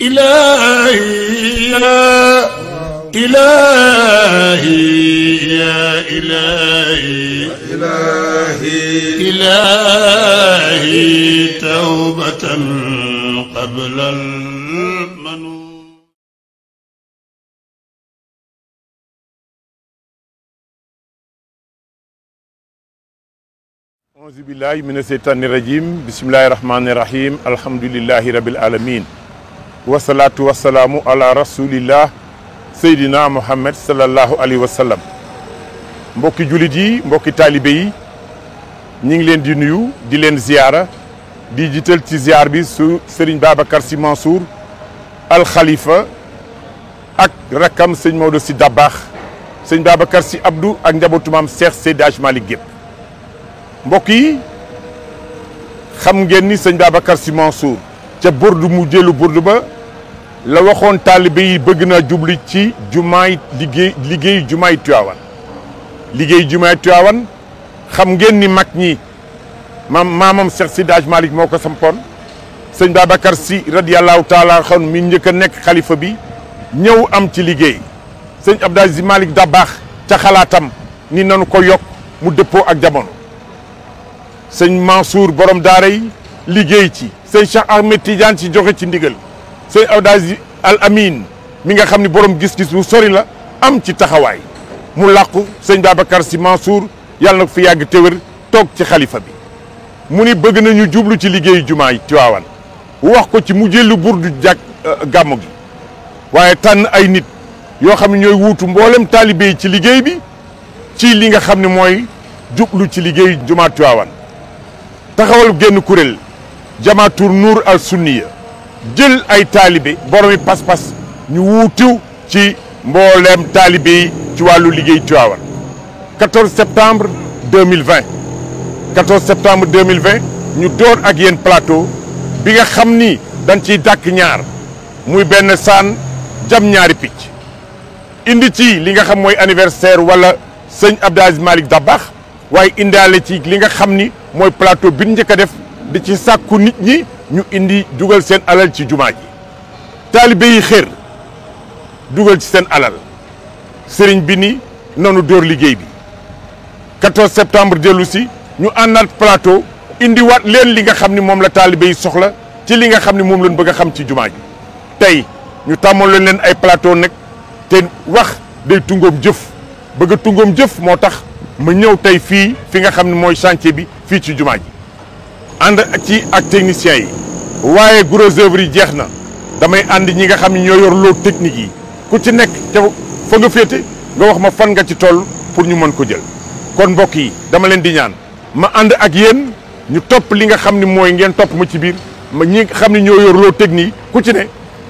إلهي يا إلهي يا إلهي إلهي توبة قبل المنون. أعوذ بالله من الشيطان الرجيم بسم الله الرحمن الرحيم الحمد لله رب العالمين والصلاة والسلام على رسول الله Seydina Muhammad sallallahu alayhi wa sallam. mbokki jullit yi mbokki taalibe yi ñu ngi leen di nuyu di leen ziyaara di jiital ci ziyaar bi su Serigne Babacar Sy Mansour al Khalifa ak rakkam sëñ Maodo Sy Dabakh sëñ Babacar Sy Abdou ak njabootu maam Cheikh Seydi Hadji Malick gépp. mbokk yi xam ngeen ni sëñ Babacar Sy Mansour ca burdu mu jëlu burdu ba la waxoon taalibe yi bëgg naa jubli ci jumaay liggéey jumaay Tiwaawan liggéey jumaay Tiwaawan xam ngeen ni mag ñi maamam Cheikh Seydi Hadji Malick moo ko sampoon sëñ Babacar Sy radiyallahu taala xon mi njëkk a nekk xalifa bi ñëw am ci liggéey sëñ Abdou Aziz Malick Dabakh ca xalaatam ni nanu ko yokk mu dëppoo ak jamono sëñ Mansour borom daara yi liggéey ci sëñ Cheikh Ahmed Tidiane ci joxe ci ndigal sëñ Abdou Aziz Al Amin mi nga xam ni borom gis-gis bu sori la am ci taxawaay mu làqu sëñ Babacar Sy Mansour yàlla na ko fi yàgg téwér toog ci xalifa bi mu ni bëgg nañu jublu ci liggéeyu jumaay Tiwaawan wax ko ci mu jëlu burdu jàkk gàmmu gi waaye tànn ay nit yoo xam ne ñooy wuutu mboolem taalibe yi ci liggéey bi ci li nga xam ne mooy jublu ci liggéeyu jumaa Tiwaawan taxawal génn kuréel jamaatur Nuur al Sunniya jël ay taalibe boromi pas-pas ñu wuutu ci mbooleem taalibe yi ci wàllu liggéey Tiwaawan 14 septembre 2020 14 septembre 2020 ñu door ak yéen plateau bi nga xam ni dañ ciy dàkk ñaar muy benn saan jam ñaari picc indi ci li nga xam mooy anniversaire wala sëñ Abdou Aziz Malick Dabakh waaye indaale ci li nga xam ni mooy plateau bi njëkk a def di ci sàkku nit ñi ñu indi dugal seen alal ci jumaa ji taalibe yi xër dugal ci seen alal sëriñ bi ni noonu door liggéey bi 14 septembre dellu si ñu àndaat plateau indi waat leen li nga xam ni moom la taalibe yi soxla ci li nga xam ni moom lañ bëgg a xam ci jumaa ji tey ñu tàmmoon leen ay plateau nag te wax day tungoom jëf bëgg a tungoom jëf moo tax ma ñëw tey fii fi nga xam ne mooy chantier bi fii ci jumaa ji ànd ci ak techniciens yi waaye gros œuvre yi jeex na damay ànd ñi nga xam ne ñoo yor loo technique yi ku ci nekk ca fa nga féete nga wax ma fan nga ci toll pour ñu mën ko jël kon mbokk yi dama leen di ñaan ma ànd ak yéen ñu topp li nga xam ne mooy ngeen topp ma ci biir ma ñi nga xam ne ñoo yor loo technique ku ci ne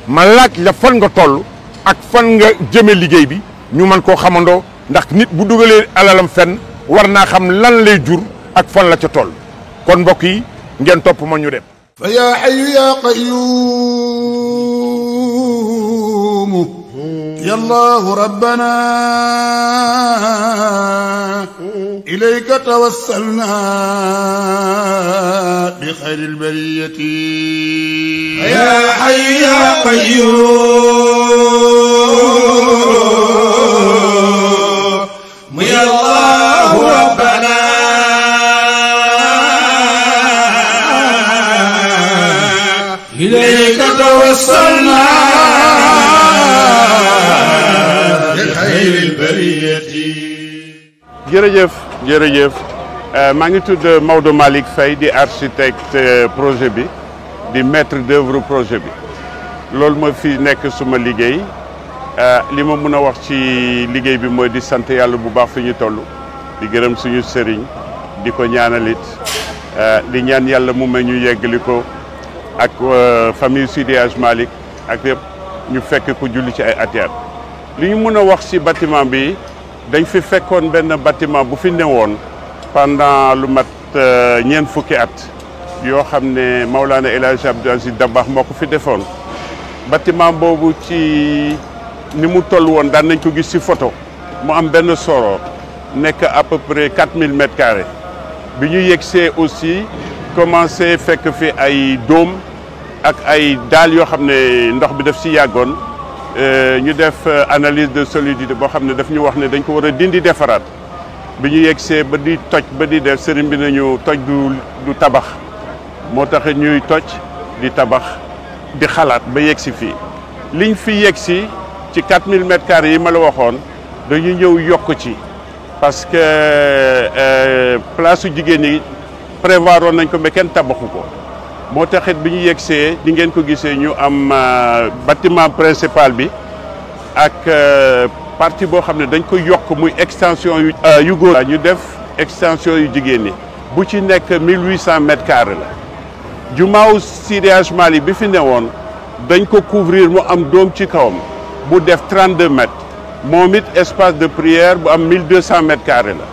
ma laaj la fan nga toll ak fan nga jëme liggéey bi ñu mën koo xamandoo ndax nit bu dugalee alalam fenn war naa xam lan lay jur ak fan la ca toll kon mbokk yi ngeen topp ma ñu dem fa yaa hayyu yaa qayyuum ya Allahu rabbana ilayka tawassalna bi xayril bariyati fa yaa hayyu yaa qayyuum ya Allahu rabbana إليك توسلنا بخير البرية. jërëjëf maa ngi tudd Maodo Malick Faye di architecte projet bi di maître d'œuvre projet bi loolu ma fi nekk suma liggéey li ma mën a wax ci liggéey bi mooy di sant yàlla bu baax fi ñu toll di gërëm suñu sëriñ di ko ñaanalit di ñaan yàlla mu may ñu yeggali ko ak famille Seydi Hadji Malick ak yëpp ñu fekk ko julli ci ay atiyaat li ñu mën a wax ci bâtiment bi dañ fi fekkoon benn bâtiment bu fi newoon pendant lu mat ñeent fukki at yoo xam ne Maulana El Hadji Abdou Aziz Dabakh moo ko fi defoon bâtiment boobu ci ni mu toll woon daan nañ ko gis ci photo mu am benn soro nekk à peu près 4000 mètres carrés bi ñu yegsee aussi commencé fekk fi ay dôme ak ay daal yoo xam ne ndox bi daf si yàggoon ñu def analyse de solidité boo xam ne daf ñu wax ne dañ ko war a dindi defaraat bi ñu yegsee ba di toj ba di def sëriñ bi nañu toj du tabax moo tax ñuy toj di tabax di xalaat ba yegsi fii liñ fi yegsi ci 4000 mètres carrés yi ma la waxoon dañu ñëw yokk ci parce que place su jigéen ñi prévoir woon nañ ko mais kenn tabaxu ko moo taxit bi ñu yegsee di ngeen ko gisee ñu am bâtiment principal bi ak partie boo xam ne dañ ko yokk muy extension yu góor ñu def extension yu jigéen ñi bu ci nekk 1800 mètres carrés la jumaaw Seydi Hadji Malick bi fi newoon dañ ko couvrir mu am doom ci kawam bu def 32 mètres moom it espace de prière bu am 1200 mètres carrés la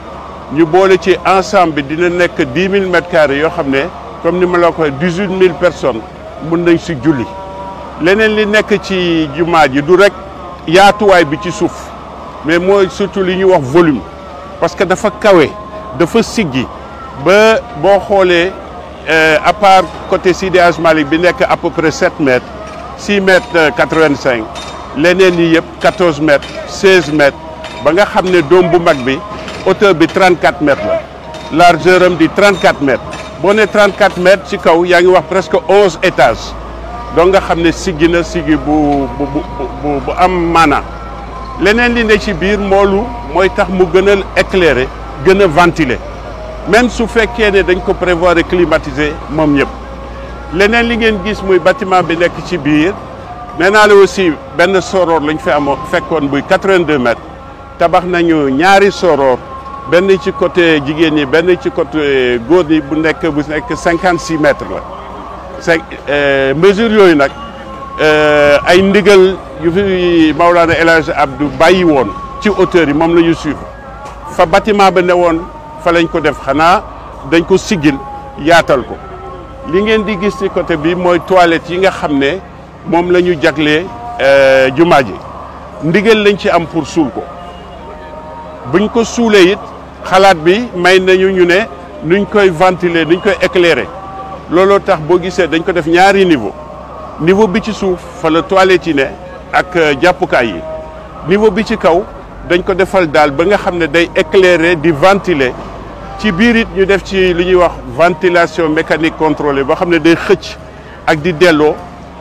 ñu boole ci ensemble bi dina nekk 10 000 mètres carrés yoo xam ne comme ni ma la ko waxee 18 000 personnes mun nañ si julli leneen li nekk ci jumaa ji du rek yaatuwaay bi ci suuf mais mooy surtout li ñuy wax volume parce que dafa kawe dafa siggi ba boo xoolee à part côté Seydi Hadji Malick bi nekk à peu près 7 mètres 6 mètres 85 leneen yi yëpp 14 mètres 16 mètres ba nga xam ne doom bu mag bi hauteur bi 34 mètres la largeur am di 34 mètres boo ne 34 mètres ci kaw yaa ngi wax presque 11 étages donc nga xam ne siggi na siggi bu am maana leneen li ne ci biir moolu mooy tax mu gën a éclairer gën a ventiler même su fekkee ne dañ ko prévoir climatiser moom ñëpp leneen li ngeen gis muy bâtiment bi nekk ci biir nee naa la aussi benn soroor lañ fi amoon fekkoon buy 82 mètres tabax nañu ñaari soroor benn ci côté jigéen ñi benn ci côté góor ñi bu nekk 56 mètres la mesure yooyu nag ay ndigal yu fi Maolana El Hadj Abdou bàyyi woon ci hauteur yi moom la ñu suivre fa bâtiment ba ne woon fa lañ ko def xanaa dañ ko siggil yaatal ko li ngeen di gis ci côté bi mooy toilette yi nga xam ne moom la ñu jaglee jumaa ji ndigal lañ ci am pour suul ko buñ ko suulee it xalaat bi may nañu ñu ne nuñ koy ventiler nuñ koy éclairer looloo tax boo gisee dañ ko def ñaari niveau bi ci suuf fa la toilette yi ne ak jàppukaay yi niveau bi ci kaw dañ ko defal daal ba nga xam ne day éclairer di ventiler ci biir it ñu def ci li ñuy wax ventilation mécanique contrôlée boo xam ne day xëcc ak di delloo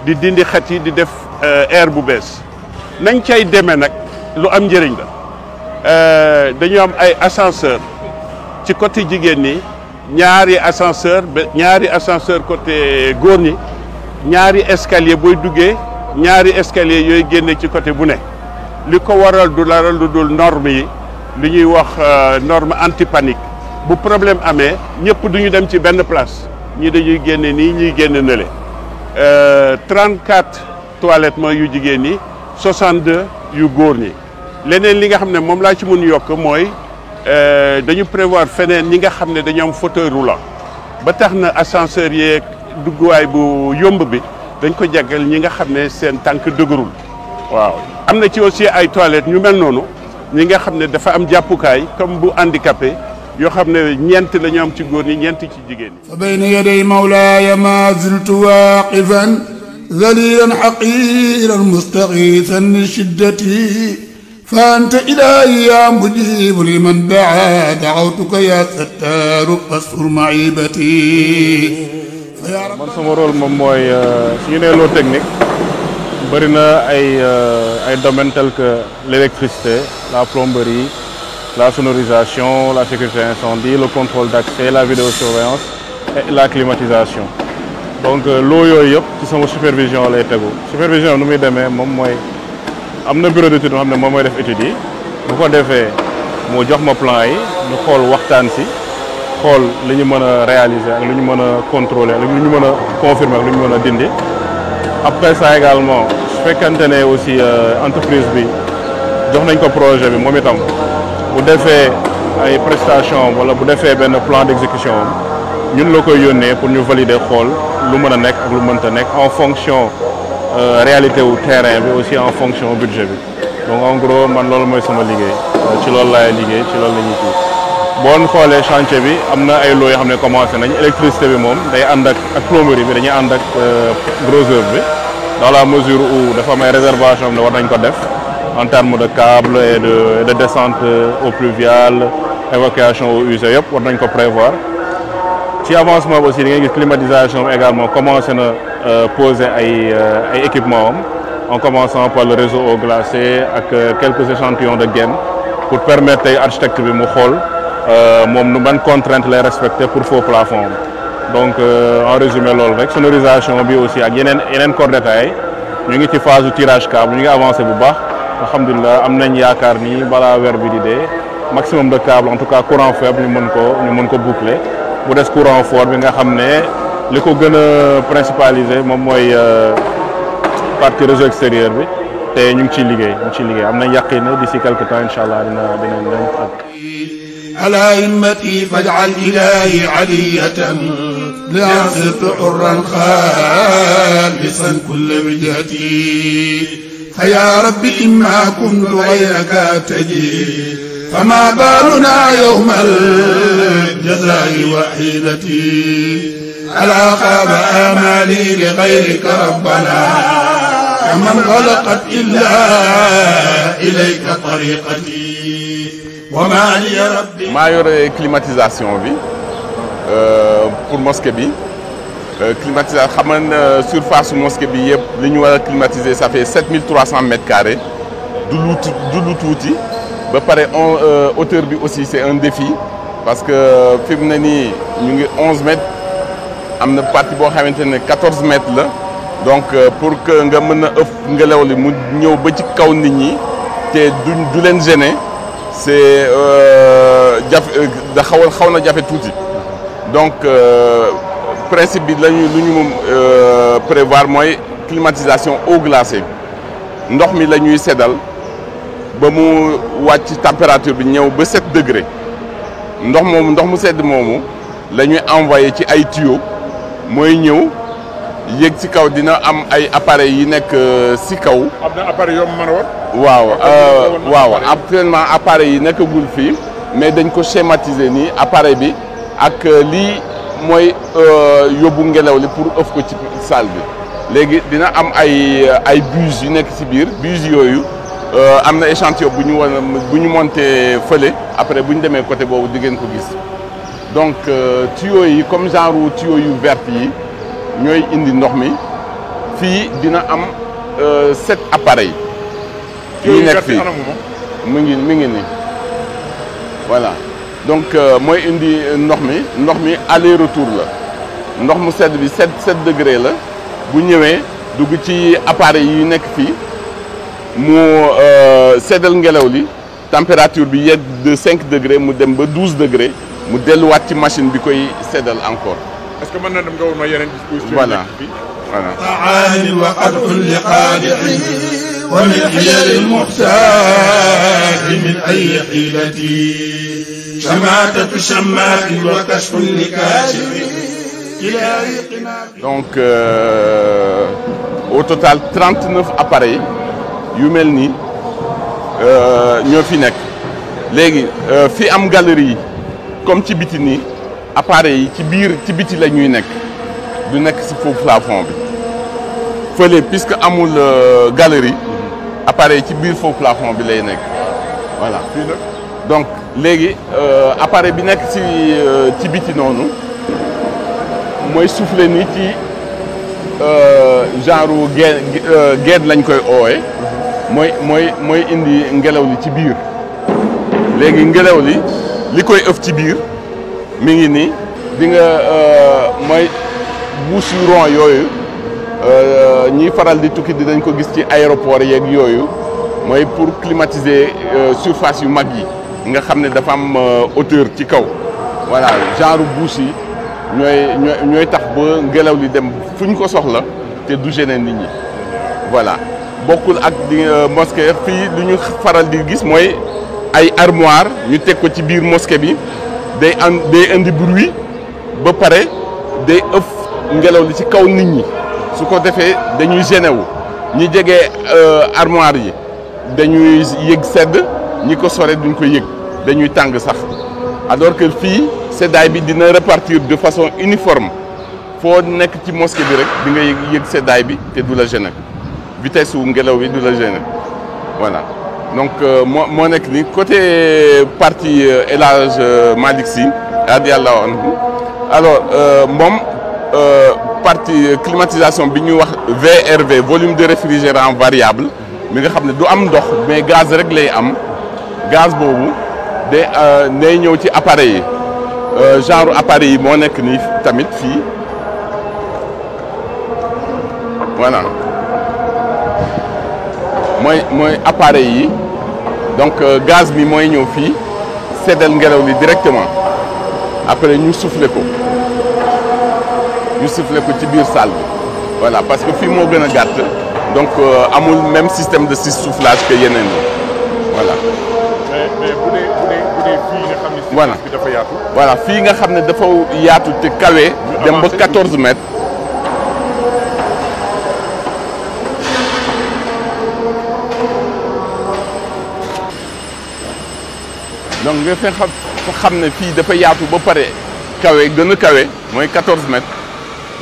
di dindi xet yi di def air bu bees nañ cay demee nag lu am njëriñ la dañu am ay ascenseur ci côté jigéen ñi ñaari ascenseur côté góor ñi ñaari escalier booy duggee ñaari escalier yooyu génne ci côté bu ne li ko waral du laral lu dul norme yi li ñuy wax norme anti panique bu problème amee ñëpp duñu dem ci benn place ñii dañuy génne nii ñuy génne nële 34 toilettes mooy yu jigéen ñi 62 yu góor ñi leneen li nga xam ne moom laa ci mun yokk mooy dañu prévoir feneen ñi nga xam ne dañu am fauteuil roulant ba tax na ascenseur yeeg dugguwaay bu yomb bi dañ ko jagleel ñi nga xam ne seen tànk dëgërul waaw am na ci aussi ay toilettes ñu mel noonu ñi nga xam ne dafa am jàppukaay comme bu handicapé yoo xam ne ñeent la ñu am ci góor ñi ñeent ci jigéen ñi. fa bayna yaday mawlaaya ma ziltu waaqifan zalilan haqiran mustagiisan li shiddati fa anta ilaahi ya mujibu liman daa da'awtuka ya sattaaru fastur maibati. man sama rôle moom mooy su ñu nee loo technique bëri na ay domaines tels que l'électricité, la plomberie, la sonorisation, la sécurité incendie, le contrôle d'accès, la vidéosurveillance et la climatisation. donc loo yooyu yëpp ci sama supervision lay tegu supervision nu muy demee moom mooy am na bureau d'étude moo xam ne moom mooy def études yi bu ko defee mu jox ma plan yi ñu xool waxtaan si xool li ñu mën a réaliser ak lu ñu mën a contrôler ak lu ñu mën a confirmer ak lu ñu mën a dindi. après ça également su fekkante ne aussi entreprise bi jox nañ ko projet bi moom itam bu defee ay prestations wala bu defee benn plan d'exécution ñun la koy yónnee pour ñu valider xool lu mën a nekk ak lu mënta nekk en fonction réalité wu terrain bi aussi en fonction budget bi donc en gros man loolu mooy sama liggéey ci loolu laay liggéey ci loolu la ñuy kii. boo xoolee chantier bi am na ay lots yoo xam ne commencé nañ électricité bi moom day ànd ak plomberie bi dañuy ànd ak gros œuvre bi dans la mesure où dafa am ay réservation am ne war nañ ko def en termes de câble et de descente eau pluviale évacuation eaux usées yëpp war nañ ko prévoir. ci avancement bi aussi da ngay gis climatisation également commencé na poser ay équipements am en commençant par le réseau eau glacée ak quelques échantillons de gaine pour permettre tey architecte bi mu xool moom nu ban contrainte lay respecter pour faux plafond am donc en résumé loolu rek sonorisation bi aussi ak yeneen corps détail ñu ngi ci phase du tirage câble ñu ngi avancé bu baax alhamdulilah am nañ yaakaar ni balaa weer bi di dee maximum de câble en tout cas courant faible ñu mën ko boucler bu des courant fort bi nga xam ne li ko gën a principaliser moom mooy partie réseau extérieur bi te ñu ngi ciy liggéey am nañ yaqin ne d'ici quelque temps incha allah dinañ ak على همتي فاجعل إلهي علية لأصرت حرا خالصا كل وجهتي فيا رب إما كنت غيرك أتجي فما بالنا يوم الجزاء وحيدتي ألا خاب آمالي لغيرك ربنا ومن غلقت إلا إليك طريقتي وما لي ربي maa yore climatisation bi pour mosquée bi climatisation xam nga surface mosquée bi yëpp li ñu war a climatiser ça fait 7300 mètres carrés du lu tuuti ba pare hauteur bi aussi c'est un défi parce que fi mu ne nii ñu ngi 11 mètres am na partie boo xamante ne 14 mètres la donc pour que nga mën a ëpp ngelaw li mu ñëw ba ci kaw nit ñi te du leen gêner c'est xaw na jafe tuuti donc principe bi lu ñu prévoir mooy climatisation eau glacée ndox mi la ñuy seddal ba mu wàcc température bi ñëw ba 7 degré ndox mu sedd moomu la ñuy envoyé ci ay tuyaux mooy ñëw yéeg ci kaw dina am ay appareils yi nekk ci kaw. am na appareil yoo mën a war. waaw actuellement appareil yi nekkagul fii mais dañ ko schématiser nii appareil bi ak lii mooy yóbbu ngelaw li pour ëff ko ci salle bi léegi dina am ay buse yu nekk ci biir buse yooyu am na échantillon bu ñu monté fële après bu ñu demee côté boobu di ngeen ko gis donc tuyaux yi comme genre tuyaux yu vert yi ñooy indi ndox mi fii dina am 7 appareils. yi nekk fii mi ngi nii voilà donc mooy indi ndox mi aller retour la ndox mu sedd bi 7 degré la bu ñëwee dugg ci appareil yi nekk fii mu seddal ngelaw li température bi yegg de 5 degré mu dem ba 12 degré mu delluwaat ci machine bi koy seddal encore. est-ce que mën na dem nga woon ma yeneen disposition. voilà. عال وقدح لقادح ومن حيل المختار من أي حيلتي شماتة شمات وكشف لكاشف إلهي قناع. donc au total 39 appareils yu mel nii ñoo fi nekk léegi fi am galerie yi comme ci biti nii appareils yi ci biti la ñuy nekk du nekk ci foofu plafond bi fële puisque amul galerie appareil ci biir foofu plafond bi lay nekk voilà. donc léegi appareil bi nekk ci biti noonu mooy souffler nii ci genre guet lañ koy oowee mooy indi ngelaw li ci biir léegi ngelaw li koy ëf ci biir mi ngi nii di nga mooy bouche yu rond yooyu ñiy faral di tukki dinañ ko gis ci aéroport yeeg yooyu mooy pour climatiser surface yu mag yi nga xam ne dafa am hauteur ci kaw voilà genre bouche yi ñooy tax ba ngelaw li dem fu ñu ko soxla te du gêner nit ñi voilà bokkul ak di mosquée fii lu ñu faral di gis mooy ay armoire ñu teg ko ci biir mosquée bi day indi bruit ba pare day ëff ngelaw li ci kaw nit ñi su ko defee dañuy gêné wu ñi jege armoire yi dañuy yëg sedd ñi ko sore duñ ko yëg dañuy tàng sax alors que fii seddaay bi dina répartir de façon uniforme foo nekk ci mosquée bi rek di nga yëg seddaay bi te du la gêner vitesse wu ngelaw bi du la gêner voilà donc moo nekk ni côté partie El Hadj Malick Sy radiyallahu anhu alors moom partie climatisation bi ñuy wax VRV volume de réfrigérant variable mi nga xam ne du am ndox mais gaz rek lay am gaz boobu day ñëw ci appareil yi genre appareil yi moo nekk nii tamit fii voilà mooy appareil yi donc gaz bi mooy ñëw fii seddal ngelaw li directement après ñu soufflé ko ci biir salle bi voilà parce que fii moo gën a gàtt donc amul même système de soufflage que yeneen yi voilà. mais bu dee fii nga xam ne. voilà bi dafa yaatu. voilà fii nga xam ne dafa yaatu te kawe. dem ba 14 mètres. donc nga xam ne fii dafa yaatu ba pare kawe gën a kawe mooy 14 mètres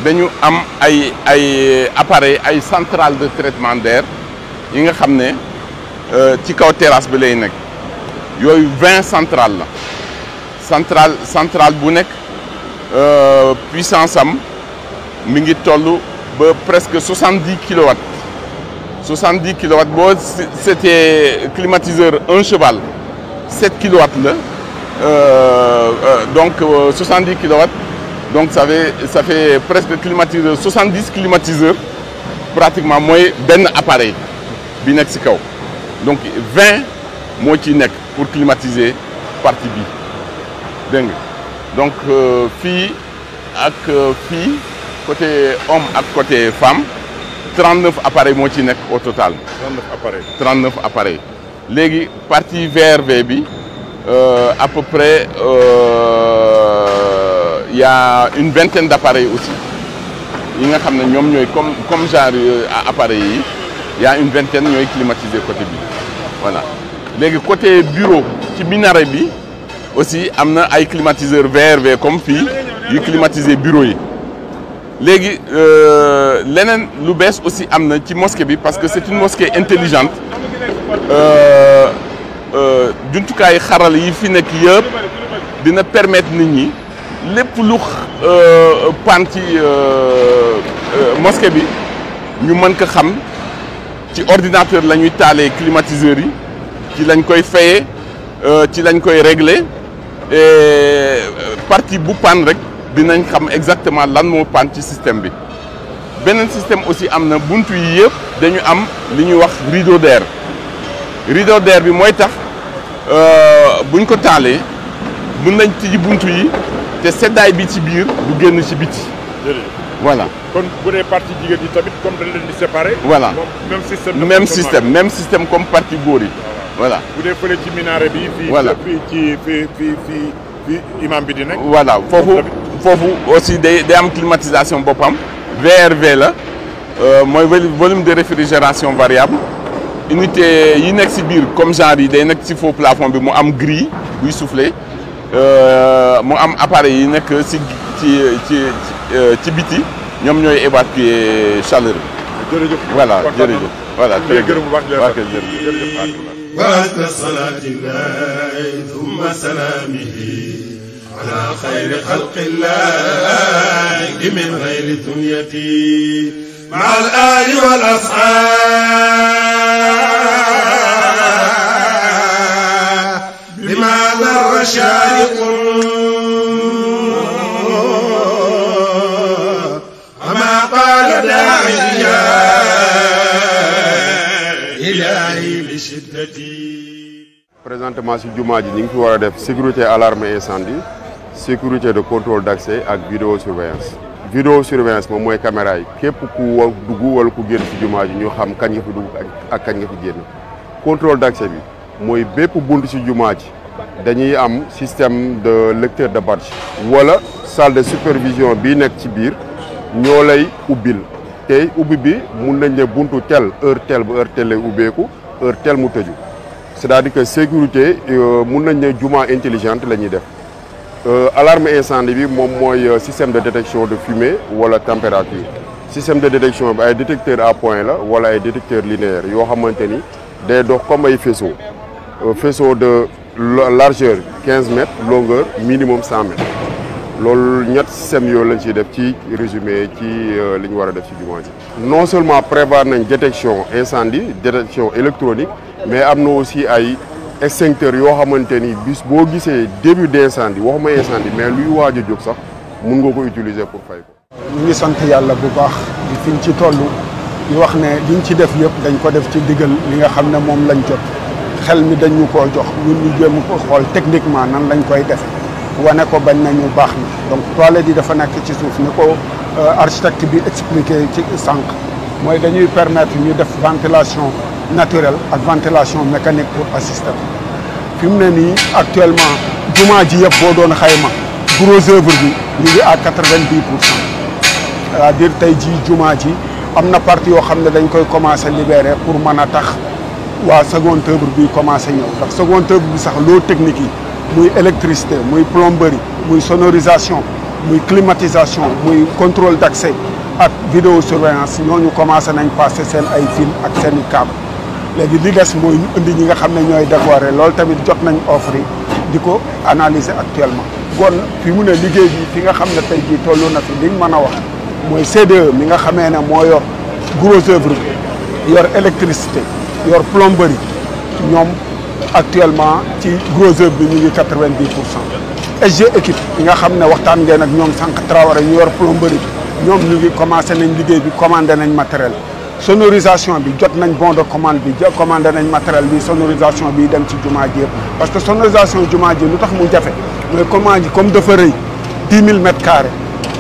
dañu am ay appareil ay centrale de traitement d'air yi nga xam ne ci kaw terrasse bi lay nekk yooyu 20 centrale la centrale bu nekk puissance am mi ngi toll ba presque 70 kilowatts 70 kilowatts boo c'était climatiseur 1 cheval 7 kilowatts la donc 70 kilowatts donc ça fait presque climatiseur 70 climatiseurs pratiquement mooy benn appareil bi nekk ci kaw donc 20 moo ci nekk pour climatiser partie bi dégg nga donc fii ak fii côté homme ak côté femme 39 appareils moo ci nekk au total. 39 appareils léegi partie VRV bi à peu près y a une vingtaine d'appareils aussi yi nga xam ne ñoom ñooy comme genre appareils yi y a une vingtaine ñooy climatiser côté bi voilà léegi côté bureau ci minaret bi aussi am na ay climatiseurs VRV comme fii yu climatiser bureau yi léegi leneen lu bees aussi am na ci mosquée bi parce que c'est une mosquée intelligente jumtukaay xaral yi fi nekk yëpp dina permettre nit ñi lépp lu pan ci mosquée bi ñu mën ko xam ci ordinateur la ñuy taalee climatiseurs yi ci lañ koy fayee ci lañ koy régler et partie bu pan rek dinañ xam exactement lan moo pan ci système bi beneen système aussi am na buntu yi yëpp dañu am li ñuy wax rideau d'air bi mooy tax buñ ko taalee mën nañ tijji buntu yi te seddaay bi ci biir du génn ci biti. voilà kon bu dee partie jigéen yi tamit comme dañ leen di séparer. voilà même système même système comme partie góor yi voilà. bu dee fële ci minaret bi. voilà fii imam bi di nekk. voilà foofu aussi day am climatisation boppam. VRV la mooy volume de réfrigération variable unité yi nekk ci biir comme genre yi day nekk ci faux plafond bi mu am grille buy souffler mu am appareil yi nekk ci biti ñoom ñooy évacuer chaleur bi. jërëjëf voilà jërëjëf voilà وأزكى صلاة الله ثم سلامه على خير خلق الله من غير ثنيتي مع الآل والأصحاب بما ضر شارق وما قال داعيا إلهي لشدتي. Présentement ci jumaa ji ñu ngi fi war a def sécurité alarme incendie sécurité de contrôle d'accès ak vidéosurveillance. vidéosurveillance moom mooy caméra yi képp ku dugg wala ku génn ci jumaa ji ñu xam kañ nga fi dugg ak kañ nga fi génn. contrôle d'accès bi mooy bépp bunt ci jumaa ji dañuy am système de lecteur de badge wala salle de supervision bii nekk ci biir ñoo lay ubbil tey ubbi bi mun nañ ne buntu tel heure tel ba heure tel lay ubbeeku heure tel mu tëju. c'est-à-dire que sécurité mun nañ ne jumaa intelligente la ñuy def alarme incendie bi moom mooy système de détection de fumée wala température système de détection bi ay détecteur à point la wala ay détecteur linéaire yoo xamante ni day dox comme ay faisceau de largeur 15 mètres longueur minimum 100 mètres loolu ñett système yooyu lañ ciy def ci résumé ci li ñu war a def ci jumaa ji. non seulement prévoir nañ détection incendie détection électronique mais am na aussi ay extincteurs yoo xamante ni bis boo gisee début d' incendie waxuma incendie mais luy waaj a jóg sax mun nga ko utiliser pour fay ko. ñu ngi sant yàlla bu baax di fiñ ci toll di wax ne liñ ci def yëpp dañ ko def ci digal li nga xam ne moom lañ jot xel mi dañ ñu koo jox ñun ñu jéem ko xool techniquement nan lañ koy defe wane ko bañ nañu baax na donc toilette yi dafa nekk ci suuf ni ko architecte bi expliqué ci sànq mooy dañuy permettre ñu def ventilation naturelle ak ventilation mécanique pour assister fi mu ne nii actuellement jumaa ji yëpp boo doon xayma gros œuvre bi ñu ngi à 90%. c'est-à-dire tey jii jumaa ji am na partie yoo xam ne dañ koy commencer libérer pour mën a tax waa second œuvre bi commencer ñëw ndax second œuvre bi sax loo technique yi muy électricité muy plomberie muy sonorisation muy climatisation muy contrôle d'accès ak vidéosurveillance ñooñu commencé nañ passer seen ay fil ak seen i câble léegi li des mooy ñu indi ñi nga xam ne ñooy décorer loolu tamit jot nañ offre yi di ko analyser actuellement. kon fi mu ne liggéey bi fi nga xam ne tey jii toll na fi liñ mën a wax mooy CDE mi nga xamee ne moo yor gros œuvre bi yor électricité yor plomberie ñoom actuellement ci gros œuvre bi ñu ngi 90%. SG équipe yi nga xam ne waxtaan ngeen ak ñoom sànq Traoré ñu yor plomberie bi ñoom ñu ngi commencé nañ liggéey bi commandé nañ matériel sonorisation bi jot nañ bon de commande bi commandé nañ matériel bi sonorisation bi dem ci jumaa ji yëpp parce que sonorisation jumaa ji lu tax mu jafe mais commande ji comme dafa rëy 10 000 mètres carrés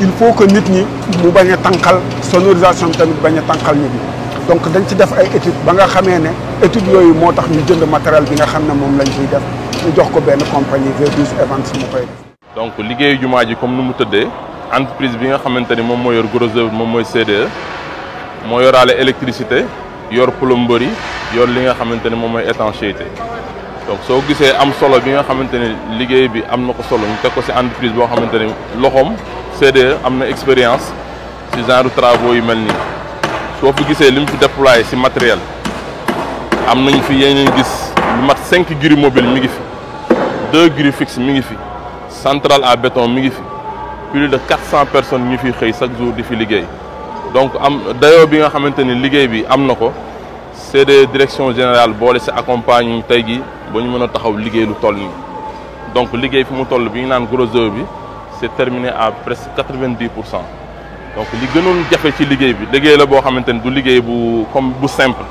il faut que nit ñi mu bañ a tànqal sonorisation bi tamit bañ a tànqal nit ñi donc dañ ci def ay études ba nga xamee ne études yooyu moo tax ñu jënd matériel bi nga xam ne moom lañ ciy def ñu jox ko benn compagnie V12 Events mu koy def. donc liggéeyu jumaa ji comme nu mu tëddee entreprise bi nga xamante ni moom moo yor gros œuvre moom mooy CDE moo yoraale électricité yor plomberie yor li nga xamante ni moom mooy étanchéité donc soo gisee am solo bi nga xamante ni liggéey bi am na ko solo ñu teg ko ci entreprise boo xamante ni loxoom CDE am na expérience ci genre travaux yu mel nii soo fi gisee li mu fi déployé ci matériel am nañ fi yeneen gis lu mat 5 grue mobile mi ngi fi 2 grue fixe mi ngi fi centrale à béton mi ngi fi plus de 400 personnes ñu fi xëy chaque jour di fi liggéey donc am dayoo bi nga xamante ni liggéey bi am na ko CDE direction générale boole ci accompagne tey gi ba ñu mën a taxaw liggéey lu toll nii donc liggéey fi mu toll bi ñu naan gros œuvre bi c'est terminé à presque 90%. donc li gënoon jafe ci liggéey bi liggéey la boo xamante ni du liggéey bu comme bu simple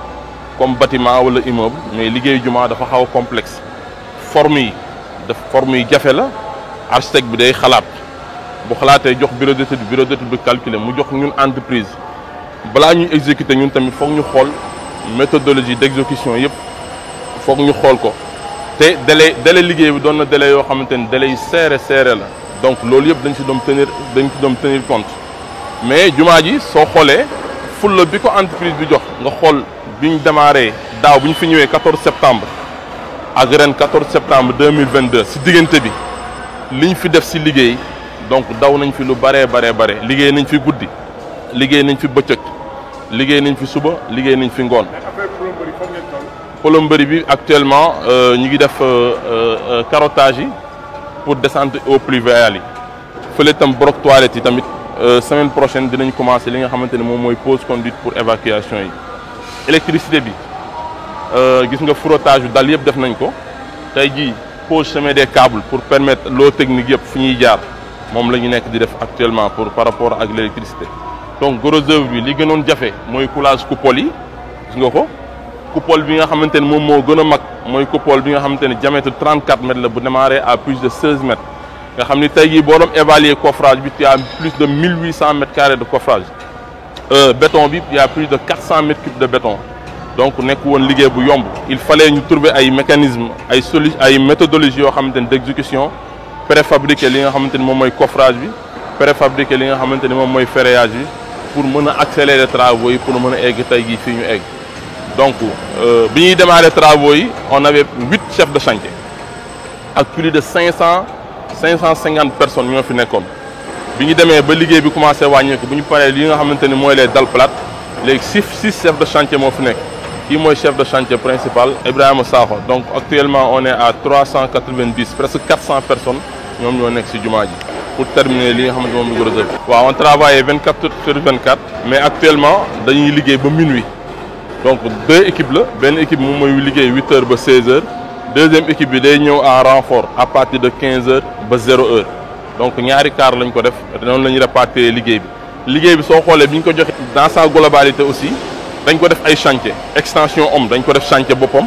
comme bâtiment wala immeuble mais liggéeyu jumaa dafa xaw a complexe forme yi jafe la architecte bi day xalaat bu xalaatee jox bureau d'étude bi calculer mu jox ñun entreprise balaa ñuy exécuter ñun tamit foog ñu xool méthodologie d'exécution yëpp foog ñu xool ko te délai liggéey bi doon na délai yoo xamante ni délai yu serré la donc loolu yëpp dañ ci doon tenir compte mais jumaa ji soo xoolee fulla bi ko entreprise bi jox nga xool bi ñu démarré daaw bu ñu fi ñëwee 14 septembre ak ren 14 septembre 2022 ci diggante bi li ñu fi def ci liggéey donc daw nañ fi lu bare liggéey nañ fi guddi liggéey nañ fi bëccëg liggéey nañ fi suba liggéey nañ fi ngoon. plomberie bi actuellement ñu ngi def carottage yi pour descente eaux pluviales yi fële tam bloc toilette yi tamit semaine prochaine dinañ commencer li nga xamante ne moom mooy pose conduite pour évacuation yi. électricité bi gis nga frottage yu dal yëpp def nañ ko tey jii pose chemin des câbles pour permettre l'eau technique yëpp fi ñuy jaar moom la ñu nekk di def actuellement par rapport ak l'électricité donc gros œuvre bi li gënoon jafe mooy coulage coupole yi gis nga ko coupole bi nga xamante ne moom moo gën a mag mooy coupole bi nga xamante ne diamètre 34 mètres la bu démarré à plus de 16 mètres nga xam ni tey jii boo doon évaluer coffrage bi il y a plus de 1800 mètres carrés de coffrage béton bi il y a plus de 400 mètres cubes de béton donc nekk woon liggéey bu yomb il fallait ñu trouver ay mécanismes ay méthodologies yoo xamante ne d'exécution préfabriquer li nga xamante ni moom mooy coffrage bi préfabriquer li nga xamante ni moom mooy ferraillage bi pour mën a accélérer travaux yi pour mën a egg tey jii fii ñu egg donc bi ñuy démarrer travaux yi on avait 8 chefs de chantier ak plus de 500 550 personnes ñoo fi nekkoon bi ñu demee ba liggéey bi commencé wàññeeku bu ñu paree li nga xamante ni mooy les dalles plates léegi six chefs de chantier moo fi nekk kii mooy chef de chantier principal Ibrahima Sakho. Donc actuellement on est à 390 presque 400 personnes ñoom ñoo nekk ci jumaa ji pour terminer li nga xamante moom la gros œuvre. waaw on travaille 24 heures sur 24 mais actuellement dañuy liggéey ba minuit donc deux équipes la benn équipe moom mooy liggéey 8 heures ba 16 heures deuxième équipe bi day ñëw en renfort à partir de 15 heures ba 0 heure donc ñaari quart lañ ko def noonu la ñuy répartir liggéey bi soo xoolee bi ñu ko joxe dans sa globalité aussi dañ ko def ay chantier extension homme dañ ko def chantier boppam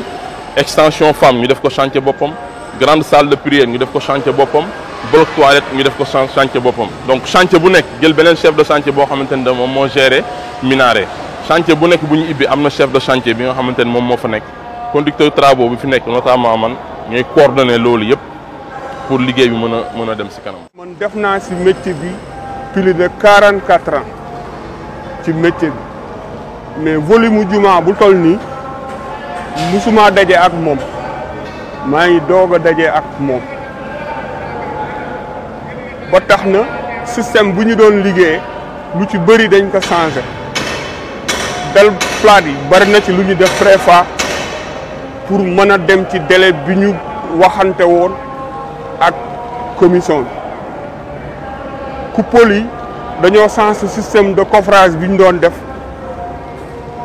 extension femme ñu def ko chantier boppam grande salle de prière ñu def ko chantier boppam bloc toilette ñu def ko chantier boppam donc chantier bu nekk jël beneen chef de chantier boo xamante ne moom moo géré minaret chantier bu nekk bu ñu ibbi am na chef de chantier bi nga xamante ne moom moo fa nekk conducteur travaux bi fi nekk notamment man ñooy coordonner loolu yëpp pour liggéey bi mën a dem ci kanam. man def naa ci métier bi plus de 44 ans ci métier bi mais volume mu jumaa bu toll nii musuma daje ak moom maa ngi doog a daje ak moom ba tax na système bu ñu doon liggéey lu ci bëri dañ ko changé dalles plates yi bari na ci lu ñu def préfa pour mën a dem ci délai bi ñu waxante woon ak commission bi coupole yi dañoo changé système de coffrage bi ñu doon def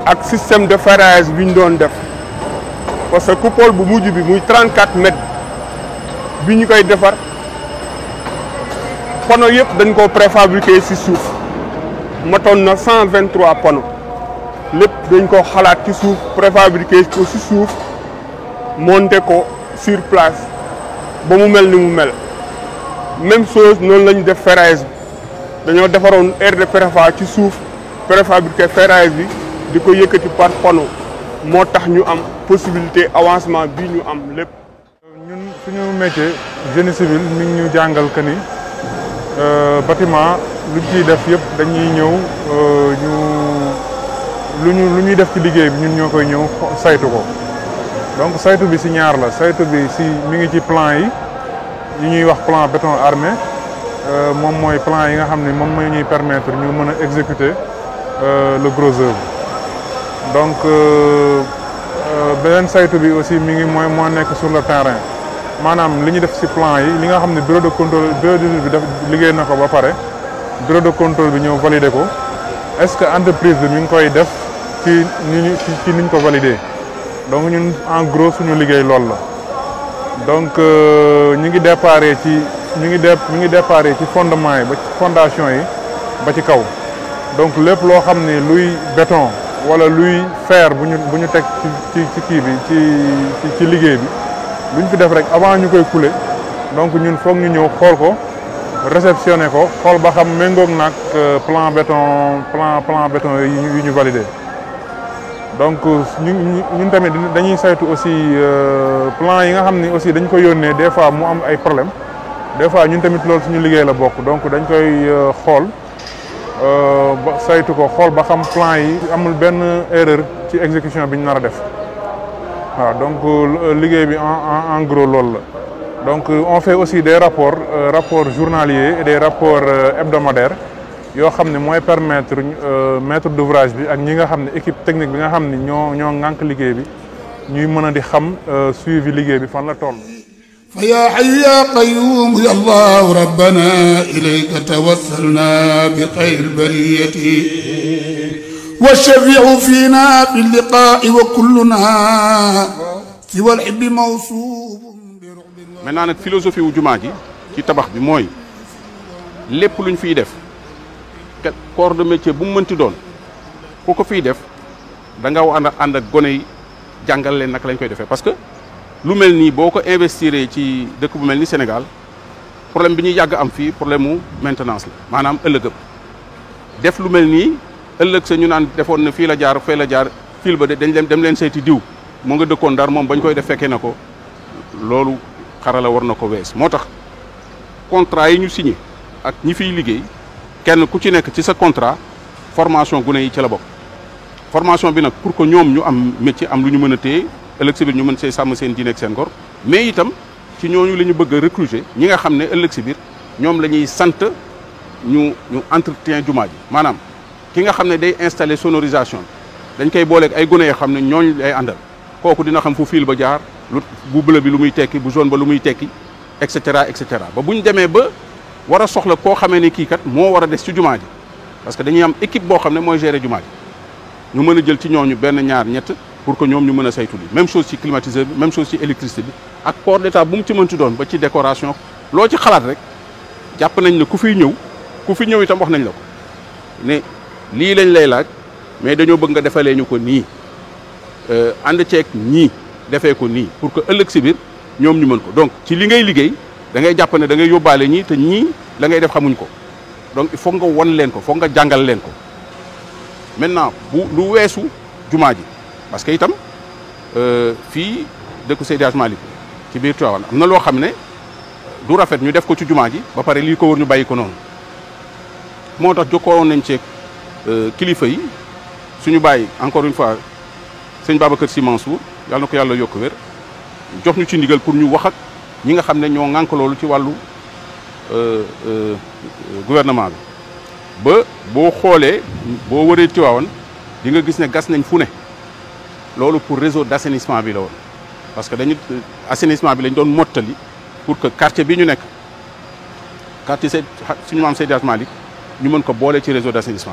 ak système de ferrage bi ñu doon def parce que coupole bu mujj bi muy 34 mètres bi ñu koy defar panneaux yëpp dañ ko préfabriqué ci suuf matoon na 123 panneaux lépp dañ ko xalaat ci suuf préfabriqué ko ci suuf monté ko sur place ba mu mel ni mu mel même chose noonu la ñu def ferrage bi dañoo defaroon aire de préfa ci suuf préfabriqué ferrage bi di ko yëkkati par panneau moo tax ñu am possibilité avancement bi ñu am lépp. ñun suñu métier génie civil mi ngi ñu jàngal que ni bâtiment luñ ciy def yëpp dañuy ñëw lu ñuy def ci liggéey bi ñun ñoo koy ñëw saytu ko donc saytu bi ci ñaar la saytu bi ci mi ngi ci plan yi ñuy wax plan béton armé moom mooy plan yi nga xam ne moom mooy ñuy permettre ñu mën a exécuter le gros œuvre donc beneen saytu bi aussi mi ngi moo nekk sur le terrain maanaam li ñu def ci plan yi li nga xam ne bureau de contrôle bureau d'étude bi def liggéey na ko ba pare bureau de contrôle bi ñëw valider ko est-ce que entreprise bi mi ngi koy def ci niñ ko valider donc ñun en gros suñu liggéey loolu la donc ñu ngi déparé ci fondement yi ba ci fondation yi ba ci kaw donc lépp loo xam ne luy béton wala luy fer bu ñu teg ci kii bi ci liggéey bi lu ñu fi def rek avant ñu koy couler donc ñun foog ñu ñëw xool ko réceptionné ko xool ba xam méngoog nag plan béton yi ñu validé donc ñun tamit dañuy saytu aussi plan yi nga xam ni aussi dañ ko yónnee des fois mu am ay problème des fois ñun tamit loolu suñu liggéey la bokk donc dañ koy xool ba saytu ko xool ba xam plan yi amul benn erreur ci exécution bi ñu nar a def waaw donc liggéey bi en gros loolu la donc on fait aussi des rapports journaliers et des rapports hebdomadaires yoo xam ne mooy permettre maître d'ouvrage bi ak ñi nga xam ne équipe technique bi nga xam ne ñoo ŋànk liggéey bi ñuy mën a di xam suivi liggéey bi fan la toll. fa yaa hayyu yaa qayyuum ya allahu rabbana ilayka tawassalna bi xayril bariyati wa shafiu fiina fi liqaa'i wa kulluna siwal hibbi mawsuubun. maintenant nag philosophie wu jumaa ji ci tabax bi mooy lépp luñ fiy def corps de métier bu mu mënti doon ku ko fiy def da nga war a ànd ak gone yi jàngal leen naka lañ koy defee parce que lu mel nii boo ko investir ci dëkk bu mel ni Sénégal problème bi ñuy yàgg am fii problème mu maintenance la maanaam ëllëgëm def lu mel nii ëllëg sa ñu naan defoon na fii la jaar fee la jaar fil ba de dem leen seeti diw moo nga dëkkoon Ndar moom bañ koy def fekkee na ko loolu xarala war na ko wees moo tax contrat yi ñu signé ak ñi fiy liggéey kenn ku ci nekk ci sa contrat formation gune yi ci la bokk formation bi nag pour que ñoom ñu am métier am lu ñu mën a téye ëllëg si biir ñu mën see sàmm seen diine ak seen ngor mais itam ci ci ñooñu la ñu bëgg a recruter ñi nga xam ne ëllëg si biir ñoom la ñuy sant ñu entretien jumaa ji maanaam ki nga xam ne day installer sonorisation dañ koy booleeg ay gune yoo xam ne ñooñu lay àndal kooku dina xam fu fil ba jaar lu bu bleu bi lu muy tekki bu jaune ba lu muy tekki et cetera ba bu ñu demee ba war a soxla koo xamee ni kii kat moo war a des ci jumaa ji parce que dañuy am équipe boo xam ne mooy gérer jumaa ji ñu mën a jël ci ñooñu benn ñaar ñett pour que ñoom ñu mën a saytu li même chose ci climatiseur bi même chose ci électricité bi ak corps d'état bu mu ci mënti doon ba ci décoration loo ci xalaat rek jàpp nañ ne ku fi ñëw itam wax nañ la ko ne lii lañ lay laaj mais dañoo bëgg nga defalee ñu ko nii ànd ceeg ñii defee ko nii pour que ëllëg si biir ñoom ñu mën ko donc ci li ngay liggéey da ngay jàpp ne da ngay yóbbaale ñii te ñii la ngay def xamuñ ko donc il faut nga won leen ko foog nga jàngal leen ko maintenant bu lu weesu jumaa ji parce que itam fii dëkku Seydi Hadji Malick ci biir Tivaouane am na loo xam ne du rafet ñu def ko ci jumaa ji ba pare lii ko war ñu bàyyi ko noonu moo tax jokkoo nañ ceeg kilifa yi suñu bàyyi encore une fois sëñ Babacar Sy Mansour yàlla na ko yàlla yokk wér jox ñu ci ndigal pour ñu wax ak ñi nga xam ne ñoo ŋànk loolu ci wàllu gouvernement bi ba boo xoolee boo wëree Tivaouane di nga gis ne gas nañ fu ne loolu pour réseau d'assainissement bi la woon parce que dañu assainissement bi lañ doon mottali pour que quartier bi ñu nekk quartier suñu maam Seydi Hadji Malick ñu mën ko boole ci réseau d'assainissement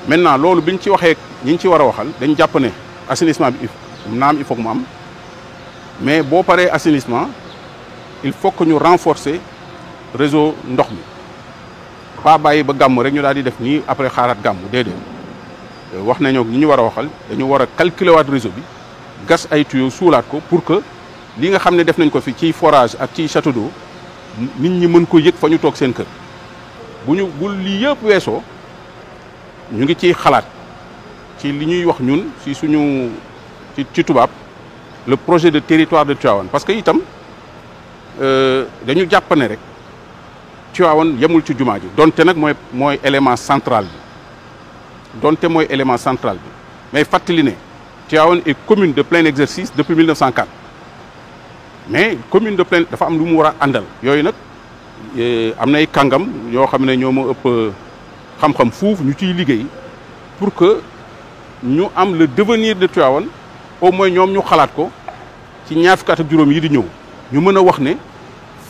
bi maintenant loolu biñ ci waxee ñi ñu ci war a waxal dañ jàpp ne assainissement bi naam il faut que mu am mais boo paree assainissement il faut que ñu renforcer réseau ndox mi pas bàyyi ba gàmmu rek ñu daal di def nii après xaaraat gàmmu déedéet wax nañoo ñi ñu war a waxal dañu war a calculer waat réseau bi gas ay tuyaux suulaat ko pour que li nga xam ne def nañ ko fi ci forage ak ci château d'eau nit ñi mën ko yëg fa ñu toog seen kër bu lii yëpp weesoo ñu ngi ciy xalaat ci li ñuy wax ñun ci suñu ci tubaab le projet de territoire de Tivaouane parce que itam dañu jàpp ne rek Tivaouane yemul ci jumaa ji donte nag mooy élément central bi mais fàttali ne Tivaouane est commune de plein exercice depuis 1904 mais commune de plein dafa am lu mu war a àndal yooyu nag am nay kàngam yoo xam ne ñoo ma ëpp xam-xam fuuf ñu ciy liggéey pour que ñu am le devenir de Tivaouane au moins ñoom ñu xalaat ko ci ñaar fukki at ak juróom yi di ñëw ñu mën a wax ne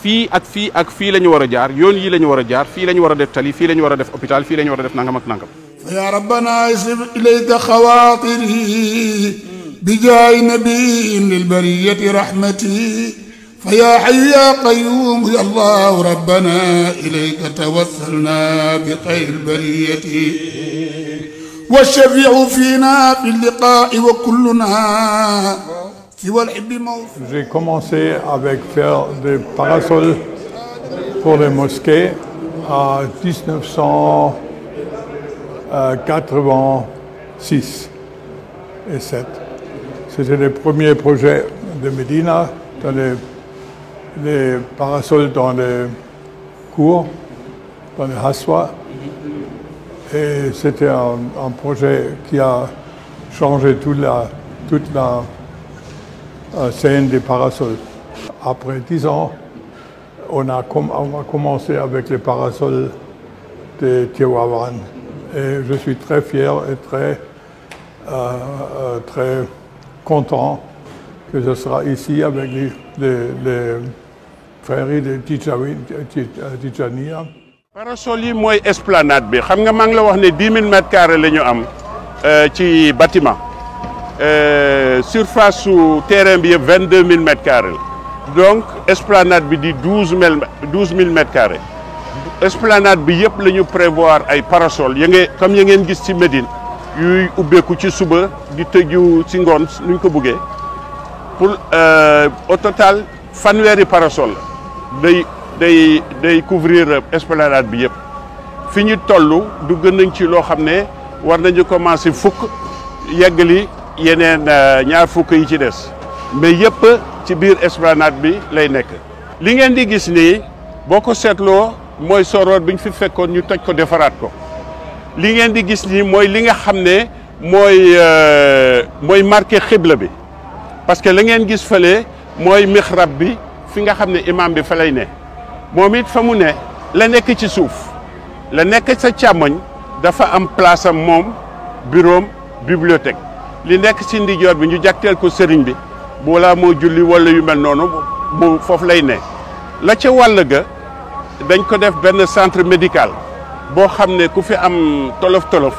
fii ak fii ak fii la ñu war a jaar yoon yi la ñu war a jaar fii la ñu war a def tali fii la ñu war a def hôpital fii la ñu war a def nangam ak nangam. ya rabbana isrif ilayka xawaatiri bi jaay nabiyin lil bariyati rahmati fa ya hayyu ya qayyum ya allah rabbana ilayka tawassalna bi xayril bariyati wa shafi'u fina fi liqaa'i wa kulluna. J'ai commencé avec faire des parasols pour les mosquées en 1986 et 7. C'était les premiers projets de Médina, dans les parasols dans les cours, dans les haswa. Et c'était un projet qui a changé toute la scène des parasols. Après 10 ans, on a commencé avec les parasols de Tivaouane. Et je suis très fier et très content que ce sera ici avec les frères de Tijaniya. Parasol yi mooy esplanade bi xam nga maa ngi la wax ne 10 000 mètres carrés la ñu am ci bâtiment. Surface su terrain bi yëpp 22 000 mètres carrés donc esplanade bi di 12 000 mètres carrés esplanade bi yëpp la ñu prévoir ay parasol comme ya ngeen gis ci Médine yuy ubbeeku ci suba di tëju ci ngoon nu ñu ko buggee pour au total fanweeri parasol day couvrir esplanade bi yëpp fi ñu toll dugg nañ ci loo xam ne war nañu commencer fukk yeggali yeneen ñaar fukk yi ci des mais yëpp ci biir esplanade bi lay nekk. li ngeen di gis nii boo ko seetloo mooy soroor bi ñu fi fekkoon ñu toj ko defaraat ko li ngeen di gis nii mooy li nga xam ne mooy marqué xibla bi parce que la ngeen gis fële mooy mihrab bi fi nga xam ne imam bi fa lay ne moom it fa mu ne la nekk ci suuf la nekk sa càmmoñ dafa am place am moom bureau bibliothèque li nekk ci ndijoor bi ñu jàkteel ko sëriñ bi boolaa moo julli wala yu mel noonu mu foofu lay ne la ca wàll ga dañ ko def benn centre médical boo xam ne ku fi am tolof-tolof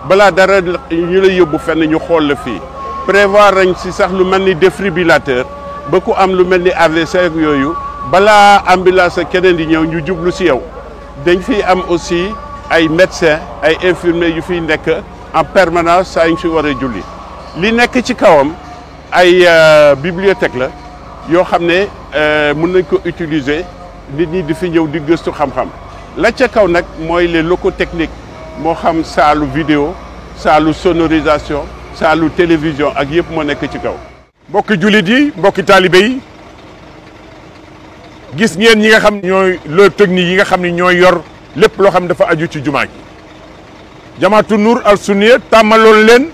balaa dara ñu lay yóbbu fenn ñu xool la fii prévoir nañ si sax lu mel ni défibrillateur ba ku am lu mel ni AVC ak yooyu balaa ambulance keneen di ñëw ñu jublu si yow dañ fi am aussi ay médecins ay infirmiers yu fiy nekk en permanence saa yu ñu fi war a julli li nekk ci kawam ay bibliothèque la yoo xam ne mën nañ ko utiliser nit ñi di fi ñëw di gëstu xam-xam la ca kaw nag mooy les locaux techniques moo xam saalu vidéo saalu sonorisation saalu télévision ak yëpp moo nekk ci kaw. mbokki jullit yi mbokki taalibe yi gis ngeen ñi nga xam ñooy le technique yi nga xam ne ñooy yor lépp loo xam dafa aju ci jumaa ji Jamaatu Nour al Sunniya tàmmaloon leen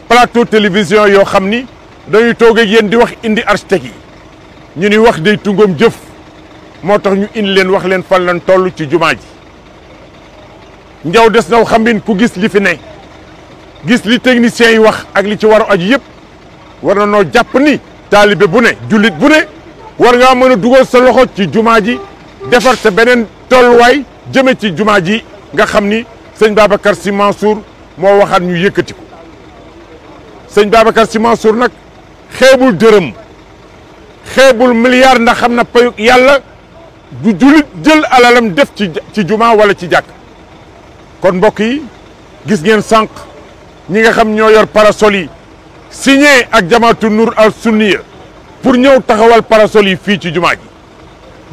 plateau télévision yoo xam ni dañuy toog ak yéen di wax indi architecte yi ñu ni wax day tungoom jëf moo tax ñu indi leen wax leen fan lañ toll ci jumaa ji njaw des naw xambin ku gis li fi ne gis li techniciens yi wax ak li ci war a aju yëpp war na noo jàpp ni taalibe bu ne jullit bu ne war ngaa mën a dugal sa loxo ci jumaa ji defar sa beneen tolluwaay jëme ci jumaa ji nga xam ni sëñ Babacar Sy Mansour moo waxaat ñu yëkkati ko sëñ Babacar Sy Mansour nag xeebul dërëm xeebul milliard ndax xam na payuk yàlla du jullit jël alalam def ci jumaa wala ci jàkk kon mbokk yi gis ngeen sànq ñi nga xam ñoo yor parasol yi signé ak Jamaatu Nour al Sunniya pour ñëw taxawal parasol yi fii ci jumaa ji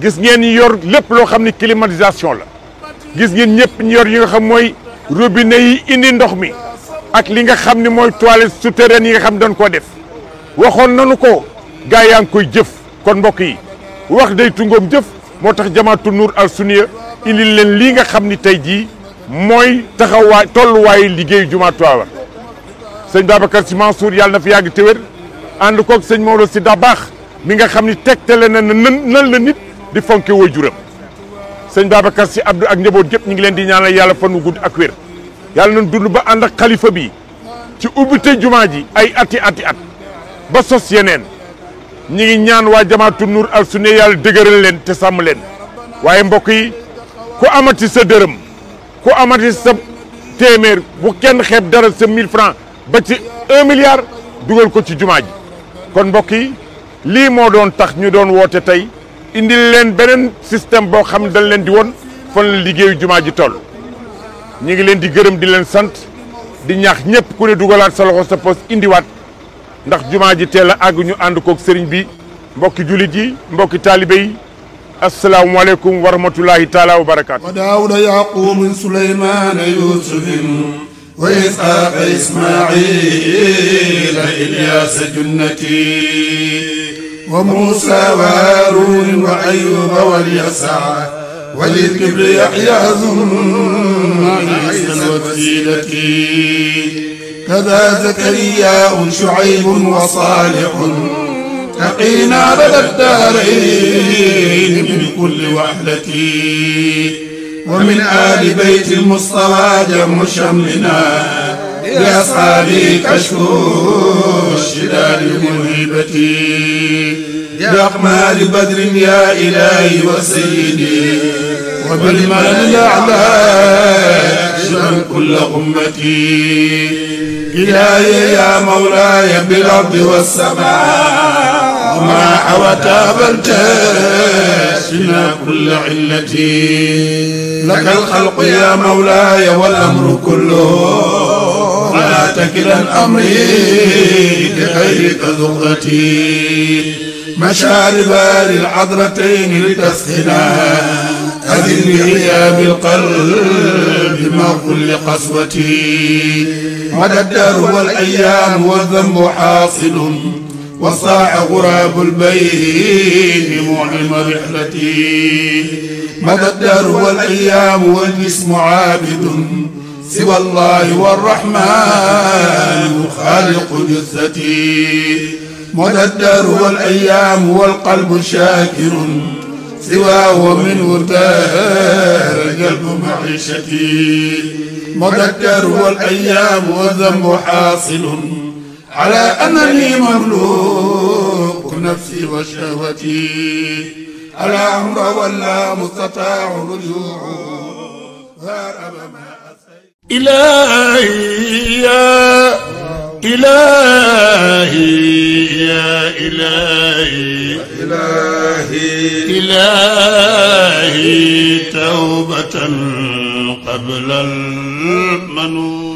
gis ngeen ñi yor lépp loo xam ni climatisation la gis ngeen ñëpp ñi yor yi nga xam mooy robinet yi indi ndox mi ak li nga xam ni mooy toilette souterraine yi nga xam dañ koo def waxoon nanu ko gaa yaa ngi koy jëf kon mbokk yi wax day tungoom jëf moo tax Jamaatu Nour al Sunniya indi leen lii nga xam ni tey jii mooy taxawaay tolluwaayu liggéeyu jumaa Tiwaawan sëñ Babacar Sy Mansour yàlla na fi yàgg te wér ànd koog sëñ Maodo Sy Dabakh mi nga xam ni tegtale na nan la nit di fonke waajuram sëñ Babacar Sy Abdou ak njaboot gépp ñu ngi leen di ñaanal yàlla fan wu gudd ak wér yàlla nañ dund ba ànd ak xalifa bi ci ubbite jumaa ji ay ati at ba sos yeneen ñi ngi ñaan waa Jamaatu Nour al Sunniya yàlla dëgëral leen te sàmm leen waaye mbokk yi ku amati sa dërëm ku amati sa téeméer bu kenn xeeb dara sa 1000 francs ba ci 1 milliard dugal ko ci jumaa ji kon mbokk yi lii moo doon tax ñu doon woote tey indil leen beneen système boo xam ne dañ leen di woon fan la liggéeyu jumaa ji toll ñu ngi leen di gërëm di leen sant di ñaax ñëpp ku ne dugalaat sa loxo sa poos indiwaat ndax jumaa ji teel a àgg ñu ànd koog sëriñ bi mbokki jullit yi mbokki taalibe yi asalaamualeykum wa rahmatullahi taala wa barakaatu. wa daawuda yaquub suleymaana yuusufin wa isxaaqa ismaaciila ilyaasa junnati wa muusaa wa haaruun wa ayyuuba walyasaa walilkibri yaxyaa zumma iisa alwasiilati kadaa zakariyaa shucaybun wa saalixun تقينا لدى الدارين من كل وحدة ومن آل بيت المصطفى جم شملنا لأصحابه كشف الشداد المهيبة بأقمار بدر يا إلهي وسيدي وبالمال الأعلى شمل كل أمتي إلهي يا مولاي بالأرض والسماء وما حوت بلتشنا كل علتي لك الخلق يا مولاي والأمر كله ولا تكلن أمري لغيرك ذغتي مشارب للعذرتين لتسخنا أذن بغياب القلب مع كل قسوتي مدى الدهر والأيام والذنب حاصل وصاح غراب البين معلم رحلتي مدى الدهر والأيام والجسم عابد سوى الله والرحمن خالق جثتي مضى الدهر والأيام والقلب شاكر سواه منه ارتاح جلب معيشتي مضى الدهر والأيام والذنب حاصل على أنني مملوك نفسي وشهوتي على عمر ولا مستطاع رجوع هارب ما إلهي يا إلهي يا إلهي إلهي توبة قبل المنون